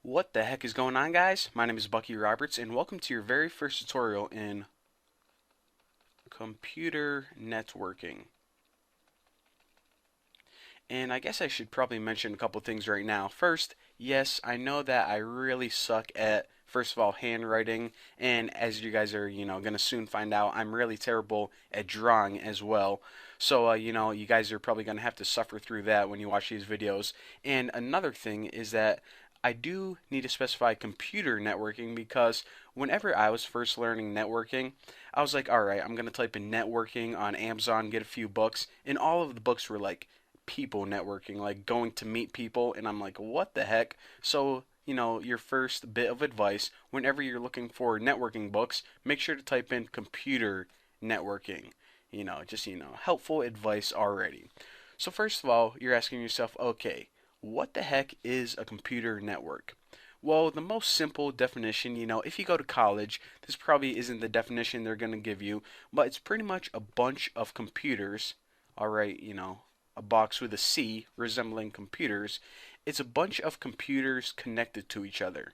What the heck is going on, guys? My name is Bucky Roberts and welcome to your very first tutorial in computer networking. And I guess I should probably mention a couple things right now. First, yes, I know that I really suck at, first of all, handwriting, and as you guys are, going to soon find out, I'm really terrible at drawing as well. So, you guys are probably going to have to suffer through that when you watch these videos. And another thing is that I do need to specify computer networking because whenever I was first learning networking, I was like, all right, I'm going to type in networking on Amazon, get a few books, and all of the books were like people networking, like going to meet people, and I'm like, what the heck? So, your first bit of advice whenever you're looking for networking books, make sure to type in computer networking. Helpful advice already. So, first of all, you're asking yourself, okay, what the heck is a computer network? Well, the most simple definition, if you go to college, this probably isn't the definition they're going to give you, but it's pretty much a bunch of computers, all right, a box with a C resembling computers. It's a bunch of computers connected to each other.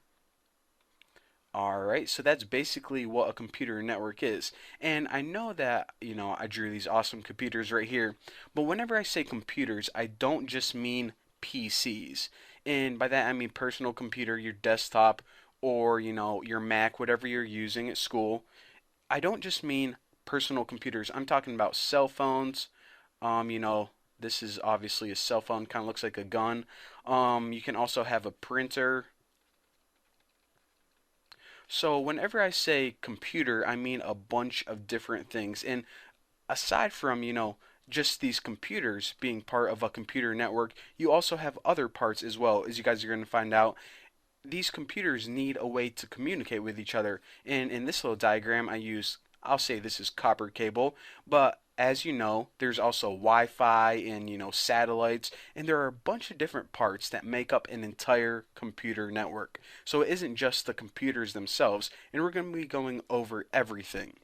Alright, so that's basically what a computer network is. And I know that, I drew these awesome computers right here, but whenever I say computers, I don't just mean PCs. And by that I mean personal computer, your desktop, or, your Mac, whatever you're using at school. I don't just mean personal computers. I'm talking about cell phones, um, you know, this is obviously a cell phone, kind of looks like a gun. You can also have a printer. So whenever I say computer, I mean a bunch of different things. And aside from, just these computers being part of a computer network, you also have other parts as well, as you guys are going to find out. These computers need a way to communicate with each other. And in this little diagram, I'll say this is copper cable, but as you know, there's also Wi-Fi and satellites, and there are a bunch of different parts that make up an entire computer network. So it isn't just the computers themselves, and we're going to be going over everything.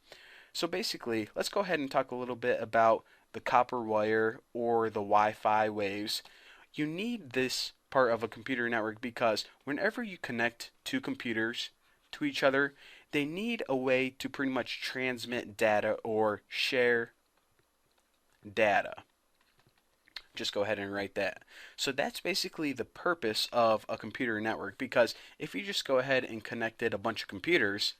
So basically, let's go ahead and talk a little bit about the copper wire or the Wi-Fi waves. You need this part of a computer network because whenever you connect two computers to each other, they need a way to pretty much transmit data or share data. Just go ahead and write that. So that's basically the purpose of a computer network because if you just go ahead and connected a bunch of computers,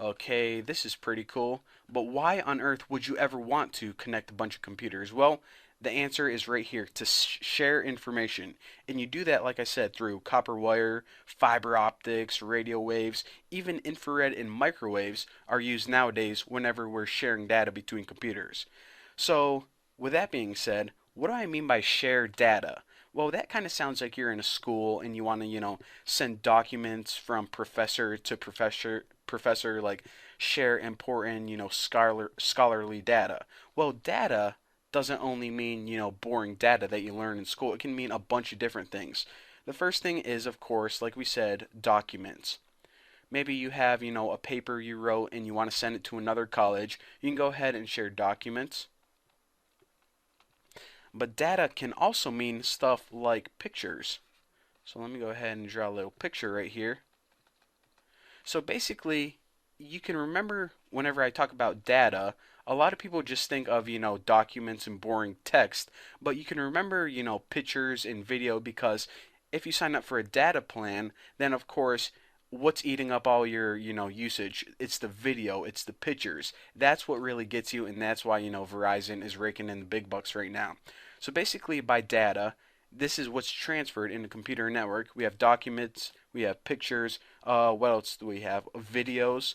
okay, this is pretty cool, but why on earth would you ever want to connect a bunch of computers? Well, the answer is right here, to share information. And you do that, like I said, through copper wire, fiber optics, radio waves, even infrared and microwaves are used nowadays whenever we're sharing data between computers. So, with that being said, what do I mean by share data? Well, that kind of sounds like you're in a school and you want to, send documents from professor to professor, like share important, scholarly data. Well, data doesn't only mean, boring data that you learn in school. It can mean a bunch of different things. The first thing is, of course, like we said, documents. Maybe you have, a paper you wrote and you want to send it to another college. You can go ahead and share documents. But data can also mean stuff like pictures. So let me go ahead and draw a little picture right here. So basically, you can remember whenever I talk about data, a lot of people just think of, documents and boring text, but you can remember, pictures and video because if you sign up for a data plan, then of course, what's eating up all your, usage? It's the video, it's the pictures. That's what really gets you, and that's why, Verizon is raking in the big bucks right now. So basically, by data, this is what's transferred in a computer network. We have documents, we have pictures. What else do we have? Videos.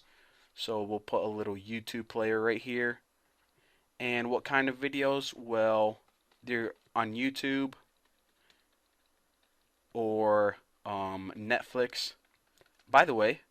So we'll put a little YouTube player right here. And what kind of videos? Well, they're on YouTube or Netflix. By the way,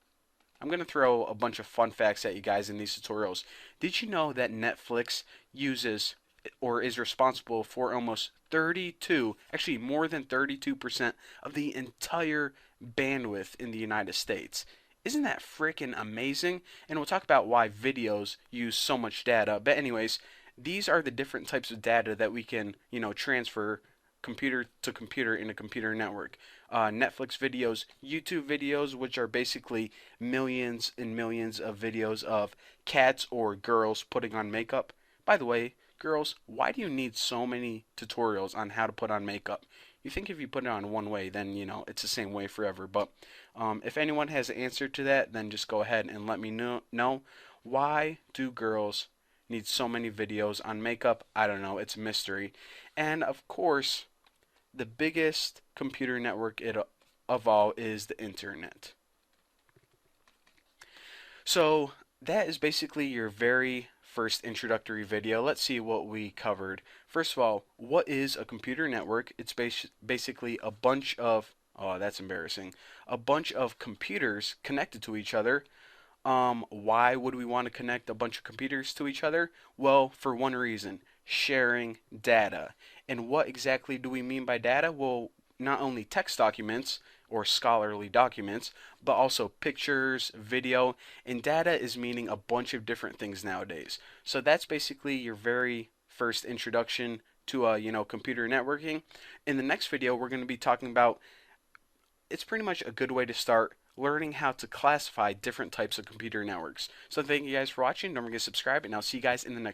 I'm going to throw a bunch of fun facts at you guys in these tutorials. Did you know that Netflix uses or is responsible for almost 32, actually more than 32% of the entire bandwidth in the United States? Isn't that freaking amazing? And we'll talk about why videos use so much data. But anyways, these are the different types of data that we can, transfer computer to computer in a computer network. Netflix videos, YouTube videos, which are basically millions and millions of videos of cats or girls putting on makeup. By the way, girls, why do you need so many tutorials on how to put on makeup? You think if you put it on one way, then it's the same way forever. But if anyone has an answer to that, then just go ahead and let me know. Why do girls need so many videos on makeup? I don't know. It's a mystery. And of course, the biggest computer network of all is the internet. So that is basically your very first introductory video. Let's see what we covered. First of all, what is a computer network? It's basically a bunch of, oh, that's embarrassing, a bunch of computers connected to each other. Why would we want to connect a bunch of computers to each other? Well, for one reason, sharing data. And what exactly do we mean by data? Well, not only text documents or scholarly documents, but also pictures, video, and data is meaning a bunch of different things nowadays. So that's basically your very first introduction to computer networking. In the next video, we're going to be talking about, it's pretty much a good way to start learning how to classify different types of computer networks. So thank you guys for watching. Don't forget to subscribe, and I'll see you guys in the next